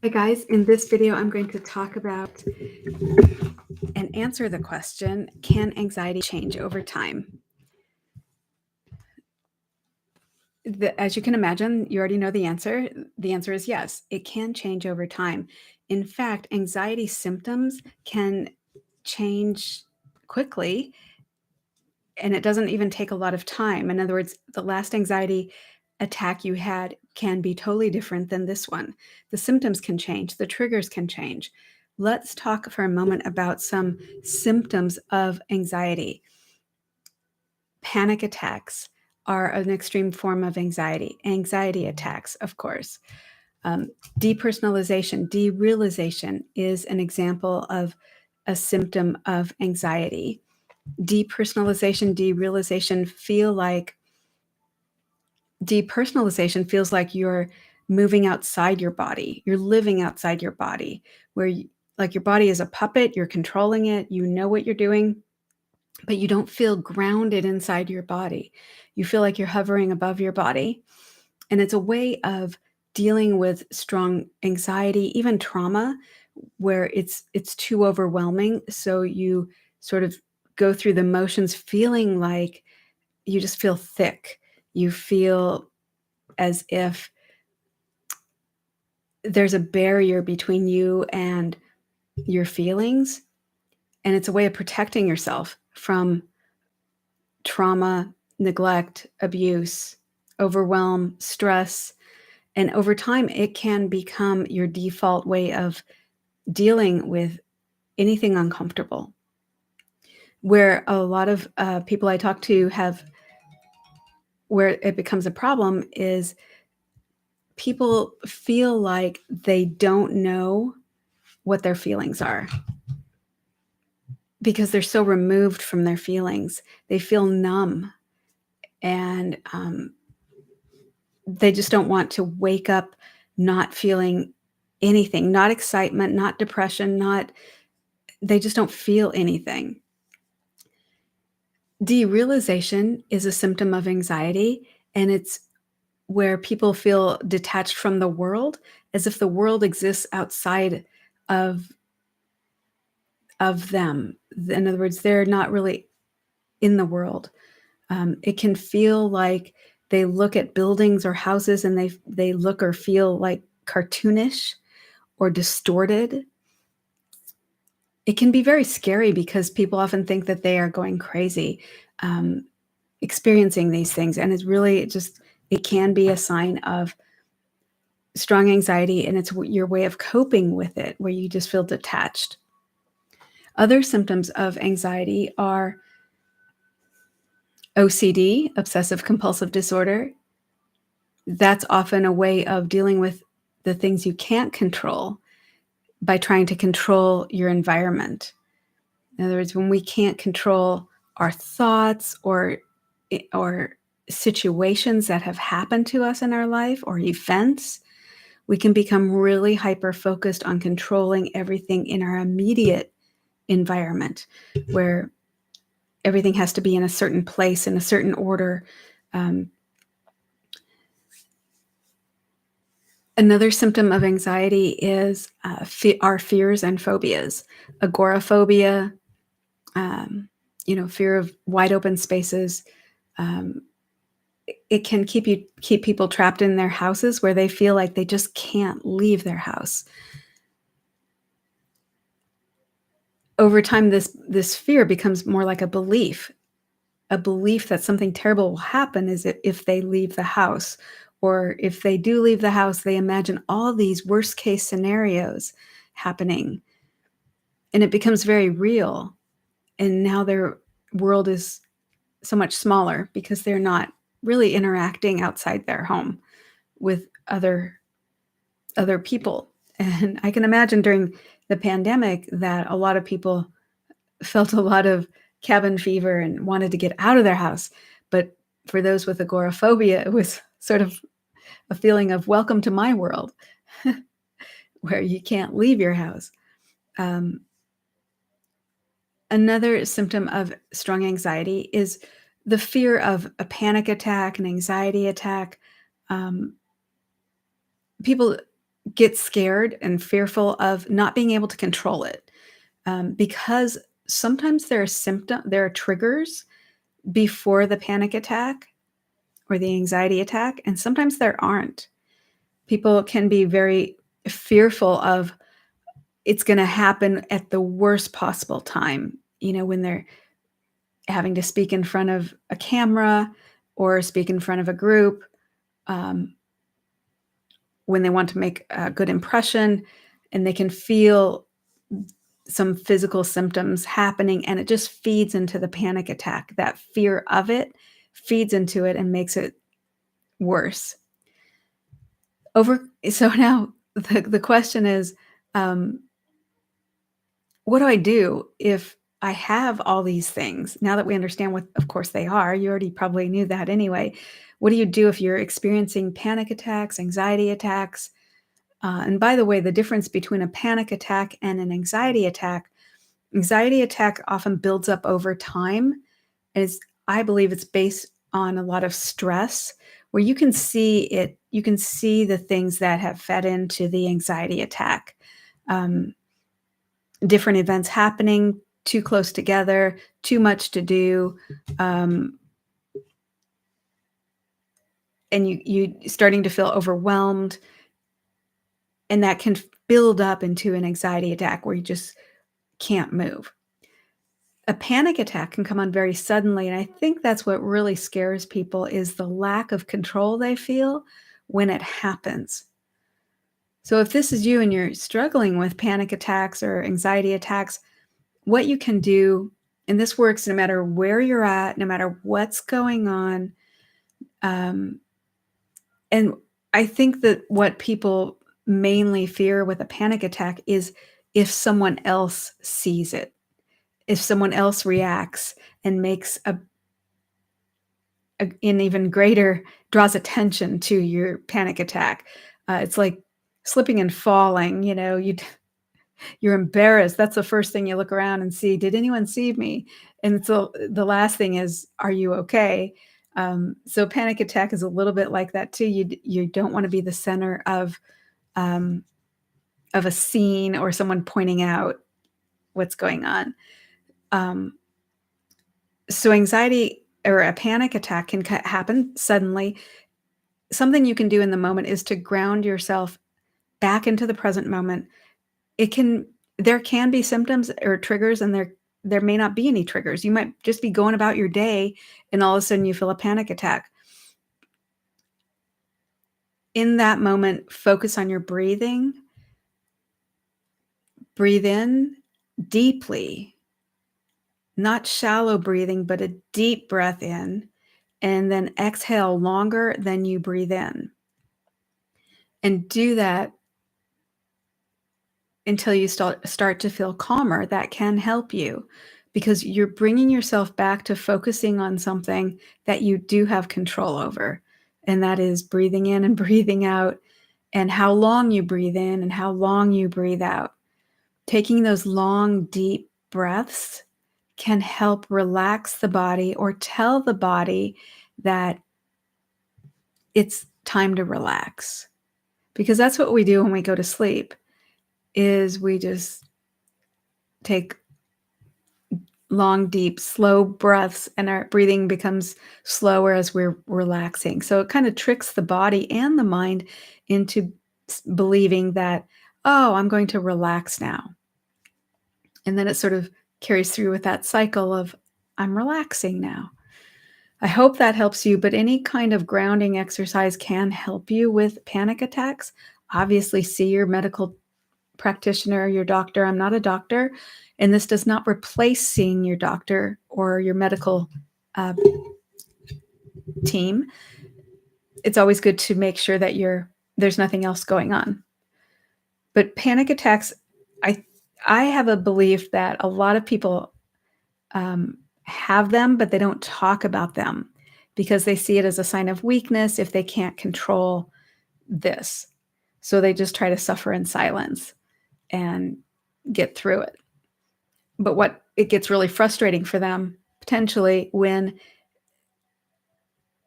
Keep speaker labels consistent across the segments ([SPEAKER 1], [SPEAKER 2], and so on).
[SPEAKER 1] Hi guys, in this video I'm going to talk about and answer the question, can anxiety change over time? As you can imagine, you already know the answer. The answer is yes, it can change over time. In fact, anxiety symptoms can change quickly, and it doesn't even take a lot of time. In other words, the last anxiety attack you had can be totally different than this one. The symptoms can change, the triggers can change. Let's talk for a moment about some symptoms of anxiety. Panic attacks are an extreme form of anxiety. Anxiety attacks, of course. Depersonalization, derealization is an example of a symptom of anxiety. Depersonalization, depersonalization feels like you're moving outside your body. You're living outside your body, where like your body is a puppet, you're controlling it, you know what you're doing, but you don't feel grounded inside your body. You feel like you're hovering above your body. And it's a way of dealing with strong anxiety, even trauma, where it's too overwhelming. So you sort of go through the motions feeling like you just feel thick. You feel as if there's a barrier between you and your feelings. And it's a way of protecting yourself from trauma, neglect, abuse, overwhelm, stress. And over time, it can become your default way of dealing with anything uncomfortable. Where a lot of people I talk to where it becomes a problem is people feel like they don't know what their feelings are because they're so removed from their feelings. They feel numb, and they just don't want to wake up not feeling anything, not excitement, not depression, they just don't feel anything. Derealization is a symptom of anxiety, and it's where people feel detached from the world, as if the world exists outside of them. In other words, they're not really in the world. It can feel like they look at buildings or houses and they look or feel like cartoonish or distorted. It can be very scary because people often think that they are going crazy, um, experiencing these things, and it's really just it can be a sign of strong anxiety, and it's your way of coping with it, where you just feel detached. Other symptoms of anxiety are OCD, obsessive compulsive disorder. That's often a way of dealing with the things you can't control by trying to control your environment. In other words, when we can't control our thoughts or situations that have happened to us in our life or events, we can become really hyper-focused on controlling everything in our immediate environment, where everything has to be in a certain place, in a certain order. Another symptom of anxiety is our fears and phobias. Agoraphobia, fear of wide open spaces. Um, it can keep people trapped in their houses where they feel like they just can't leave their house. Over time, this fear becomes more like a belief that something terrible will happen is if they leave the house, or if they do leave the house, they imagine all these worst case scenarios happening, and it becomes very real. And now their world is so much smaller because they're not really interacting outside their home with other people. And I can imagine during the pandemic that a lot of people felt a lot of cabin fever and wanted to get out of their house. But for those with agoraphobia, it was sort of a feeling of welcome to my world, where you can't leave your house. Another symptom of strong anxiety is the fear of a panic attack, an anxiety attack. People get scared and fearful of not being able to control it, because sometimes there are triggers before the panic attack or the anxiety attack, and sometimes there aren't. People can be very fearful of it's going to happen at the worst possible time, when they're having to speak in front of a camera or speak in front of a group, um, when they want to make a good impression, and they can feel some physical symptoms happening, and it just feeds into the panic attack. That fear of it feeds into it and makes it worse. So now the question is, um, what do I do if I have all these things? Now that we understand what, of course, they are, you already probably knew that anyway. What do you do if you're experiencing panic attacks, anxiety attacks? And by the way, the difference between a panic attack and an anxiety attack often builds up over time. Is I believe it's based on a lot of stress where you can see the things that have fed into the anxiety attack. Um, Different events happening too close together, too much to do, um, and you starting to feel overwhelmed, and that can build up into an anxiety attack where you just can't move. A panic attack can come on very suddenly, and I think that's what really scares people is the lack of control they feel when it happens. So if this is you and you're struggling with panic attacks or anxiety attacks, what you can do, and this works no matter where you're at, no matter what's going on, um, and I think that what people mainly fear with a panic attack is if someone else sees it, if someone else reacts and makes an even greater draws attention to your panic attack. It's like slipping and falling, you're embarrassed. That's the first thing you look around and see, "Did anyone see me?" And so the last thing is, "Are you okay?" So panic attack is a little bit like that too. You don't wanna be the center um, of a scene or someone pointing out what's going on. Um, so anxiety or a panic attack can happen suddenly. Something you can do in the moment is to ground yourself back into the present moment. It can There can be symptoms or triggers, and there may not be any triggers. You might just be going about your day and all of a sudden you feel a panic attack. In that moment, focus on your breathing. Breathe in deeply, not shallow breathing, but a deep breath in, and then exhale longer than you breathe in. And do that until you start to feel calmer. That can help you because you're bringing yourself back to focusing on something that you do have control over, and that is breathing in and breathing out, and how long you breathe in and how long you breathe out. Taking those long, deep breaths can help relax the body or tell the body that it's time to relax, because that's what we do when we go to sleep is we just take long, deep, slow breaths, and our breathing becomes slower as we're relaxing. So it kind of tricks the body and the mind into believing that, oh, I'm going to relax now. And then it sort of carries through with that cycle of, I'm relaxing now. I hope that helps you, but any kind of grounding exercise can help you with panic attacks. Obviously, see your medical practitioner, your doctor. I'm not a doctor, and this does not replace seeing your doctor or your medical uh, team. It's always good to make sure that there's nothing else going on. But panic attacks, I I have a belief that a lot of people have them, but they don't talk about them because they see it as a sign of weakness if they can't control this. So they just try to suffer in silence and get through it. But what it gets really frustrating for them potentially when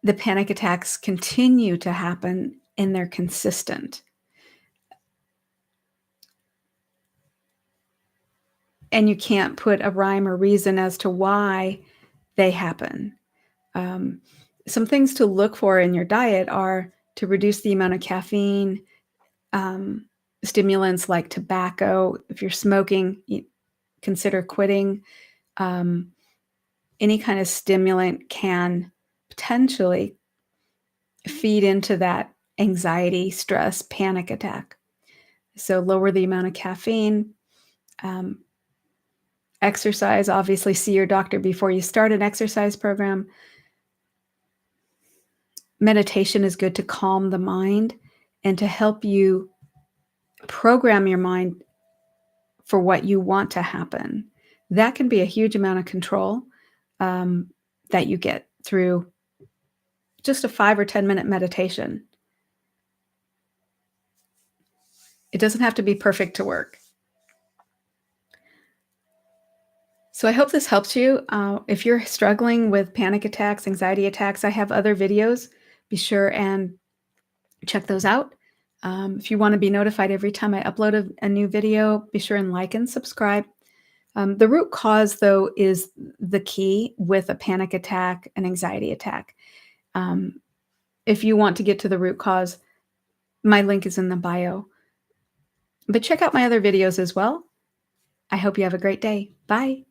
[SPEAKER 1] the panic attacks continue to happen and they're consistent. and you can't put a rhyme or reason as to why they happen. Um, some things to look for in your diet are to reduce the amount of caffeine, stimulants like tobacco. If you're smoking, consider quitting. Um, any kind of stimulant can potentially feed into that anxiety, stress, panic attack. So lower the amount of caffeine. Um, exercise, obviously see your doctor before you start an exercise program. Meditation is good to calm the mind and to help you program your mind for what you want to happen. That can be a huge amount of control that you get through just a 5 or 10 minute meditation. It doesn't have to be perfect to work. So I hope this helps you. If you're struggling with panic attacks, anxiety attacks, I have other videos. Be sure and check those out. If you want to be notified every time I upload a new video, be sure and like and subscribe. The root cause, though, is the key with a panic attack, an anxiety attack. If you want to get to the root cause, my link is in the bio. But check out my other videos as well. I hope you have a great day. Bye.